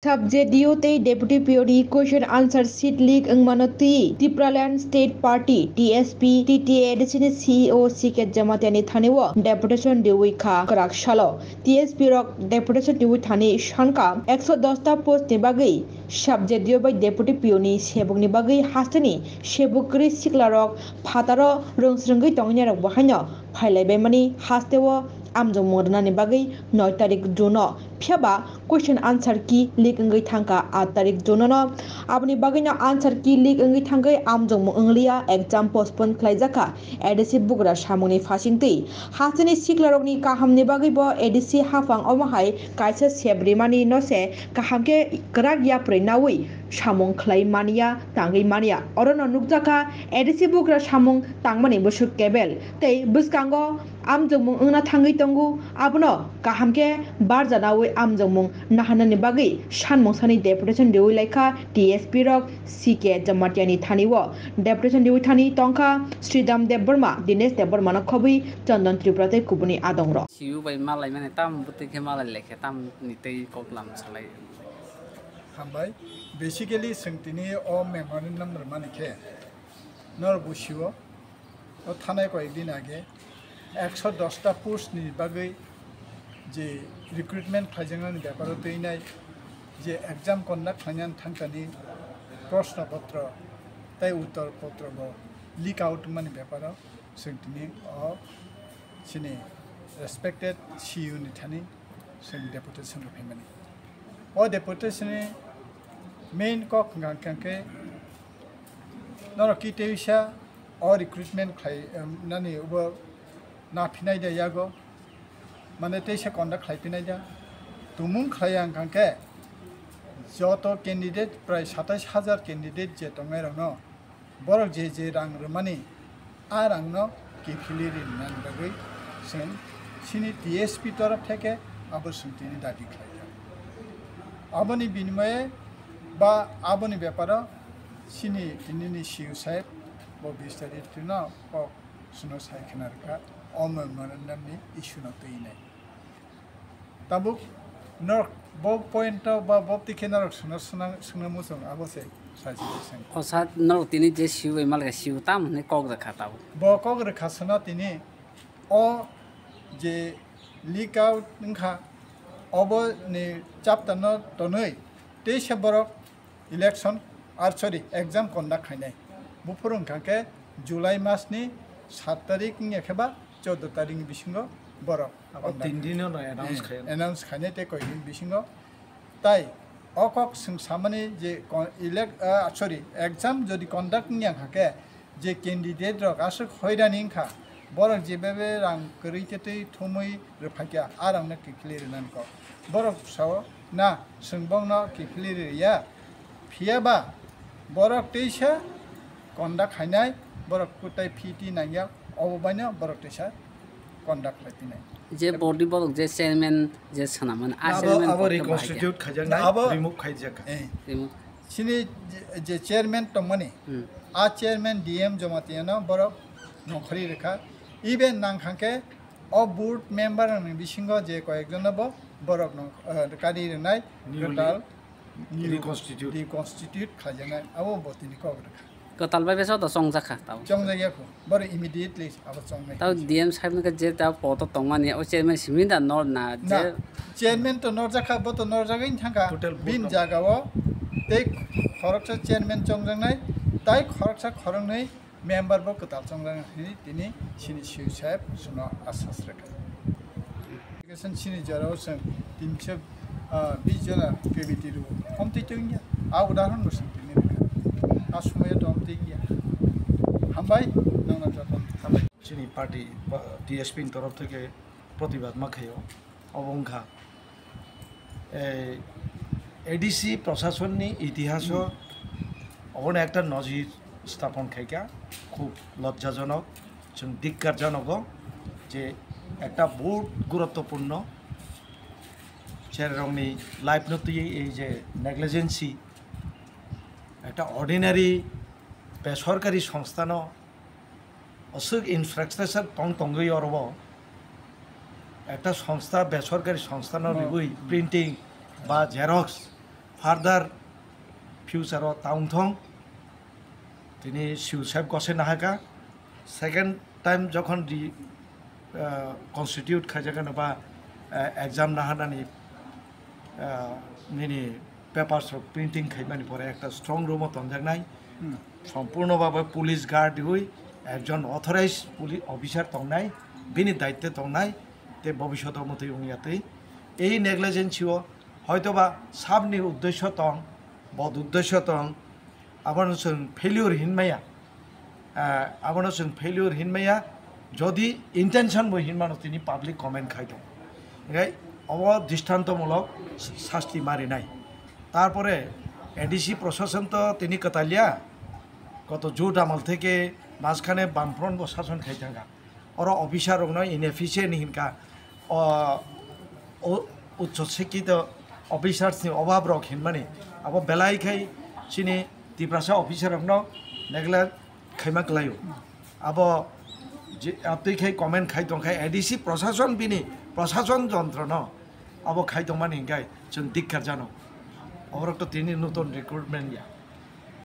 Sub-Zdo Tei Deputy Priori Question Answer Sheet Leak Jwngjalno Twi Triplaland State Party Tsp Deputation CEO Tsp Jamatiani Thanio Deputation Riwoikha Krak Shalo Tsp Rok Deputation Riwoikha Shanka 110 post ni bagui Sub-Zdo by Deputy Priori Sebuk ni bagui hastani Sebukri Siklarok Phataro Rungsrungui Tongnya Rok Bahaino Phailaibai mani hastewo amjong modna ni bagui 9 tarik Juno Phiaba question answer ki leak ngai thangka 8 tarik Juno no aboni bagui no answer ki leak ngai thangkai amjong mo anglia exam postpone khlaijaka adc bugra samuni phasingtui hastani siklarokni kaham ni bagui bo adc hafang omahai kaisa sebrimani no se kahamke krak yaprei nawi samung khlai mania tangai mania orono nukjaka adc bugra samung tangmani busuk kebel tei buskango amjongmung ongna thangai tongo abono kahamke barjanawi amjongmung nahanani bagui sanmungsani deputation Riwoikha tsp rok Tsp Jamatiani Thanio deputation Riwoikha tongkha Sridham Debbarma Dinesh Debbarma no khobui Chandon Tripura tei kubuni adongro siu bai malai mane tam buti ke malai lekhe tam nitei koplam salai hambai basically sengtini o memorandum manike nor bushiwo o thanai ko ekdin age 110 টা post ni bagui je recruitment khajangan byaparo teinai je exam conduct khanyan thangkani proshno patra tai uttor patra bo leak out mani byaparo sengtini o chini respected CU ni thani sing deputation of himani o deputation main kok ngangkanke noro kiteisha o recruitment khai nani ubo na pinai da yago mane teisha conduct khai pinai da tumung khayang kanke joto candidate pray 27000 candidate je tongai rano borok je rang rumani a rang no kifiliri nan bagui sen sini tsp taraf theke abo suntini dadi khlaya aboni binimoye ba aboni byapara sini tinini siu saib bo bistari tuna ko suno sai khnarka memorandum ni issue na teinai tabuk nor bo point ba bo tikhenar suna musong abose suggestion osat no tini je siu bai malga siu tam ne kok rakha tab bo kok rakha suna tini o je leak out ngkha obo ni chapter no tonoi teisha borok election sorry exam conduct khainai bufurung khake July mas ni 7 tarik ni ekheba 14 tarik ni bisingo borok 3 din no announce khaine te koi din bisingo tai okok sing samani je sorry exam jodi conduct ni khake je candidate rok asuk hoirani kha borok jebebe rang korite thumui rphakya arang na kiklir nan ko borok saw na sungbong no kiklir ya phiaba borok teisha conduct khainai borok kutai phiti nangya obaina borok teisha conduct latinai je body borok je chairman je sanaman chairman abo reconstitute khajana remove khaijaka remove sini je chairman tomani a chairman DM Jamatiani borok nokhari rekha even nang khangke o board member ni bisingo je koyekjon bo borok no kari renai total reconstitute khajana abo botini ko rekha kotal bai beso to songjaka taw chongjaya ko bor immediately abo chongjai taw DM sahib ne je ta poto tongmani o chairman siminda nor na je chairman to nor jaka bo to nor jagai thangka bin jagao te khoraksa chairman chongjangnai tai khoraksa khorangnai member bo kotal chongjang tini sini siu sahib suno asas rekha education sini jarao sang 320 jana kebiti ru homti chungya a udaharon bo sang tini a sumoy to homti ya hambai nona jaton hambai chini party tsp তরফ থেকে প্রতিবাদ মাখায়ো অবংখা ADC প্রশাসননি ইতিহাস অবন একটা নজির স্থাপন খাইকা খুব লজ্জাজনক এবং ধিক্কারজনক যে একটা বহুত গুরুত্বপূর্ণ চেয়াররংনি লাইফ নতি এই যে নেগলিজেন্সি একটা অর্ডিনারি বেসরকারি সংস্থান অসুখ ইনফ্রাস্ট্রাকচার তঙ্গই অরব একটা সংস্থা বেসরকারি সংস্থান বই প্রিন্টিং বা জেরক্স ফার্দার ফিউচারও তাউংথং তিনি সিউসাইব গছে নাহাকা সেকেন্ড টাইম যখন কনস্টিটিউট খাইজাগানো বা এক্সাম নাহানানি নিনি পেপারস প্রিন্টিং খাইমানি পরে একটা স্ট্রং রুমও তঞ্জাকনাই সম্পূর্ণভাবে পুলিশ গার্ড হই একজন অথরাইজ পুলিশ অফিসার তংনাই বিনি দায়িত্বে তংনাই তে ভবিষ্যৎ মতো উনিয়াতে এই নেগলিজেন্সিও হয়তোবা সাবনি উদ্দেশ্য তং বদ উদ্দেশ্য তং আবার ফেলিওর হিনমাইয়া আবার ফেলিওর হিনমাইয়া যদি ইন্টেনশন বই হিনমানো তিনি পাবলিক কমেন্ট খাইতো অদৃষ্টান্তমূলক শাস্তি মারি নাই তারপরে এডিসি প্রশাসন তো তিনি কাতালিয়া গত জুট আমল থেকে মাঝখানে বামফ্রন্ট প্রশাসন খাই থাকা ওরা অফিসার নয় ইনএফিসিয়েন্ট হিনকা উচ্চশিক্ষিত অফিসার্সনি অভাব রক হিনমানি আবার বেলাই খাই চিনি তিপ্রাসা অফিসার নেগলা খাইমা লাইও আবার যে আপনি খাই কমেন্ট খাই দंखाय এডিসি প্রশাসন বিনি প্রশাসন যন্ত্র ন আবার খাই দंमानि हिंगाय जों दिक्कार जानो अबरक तो তিনি নতুন রিক্রুটমেন্ট ইয়া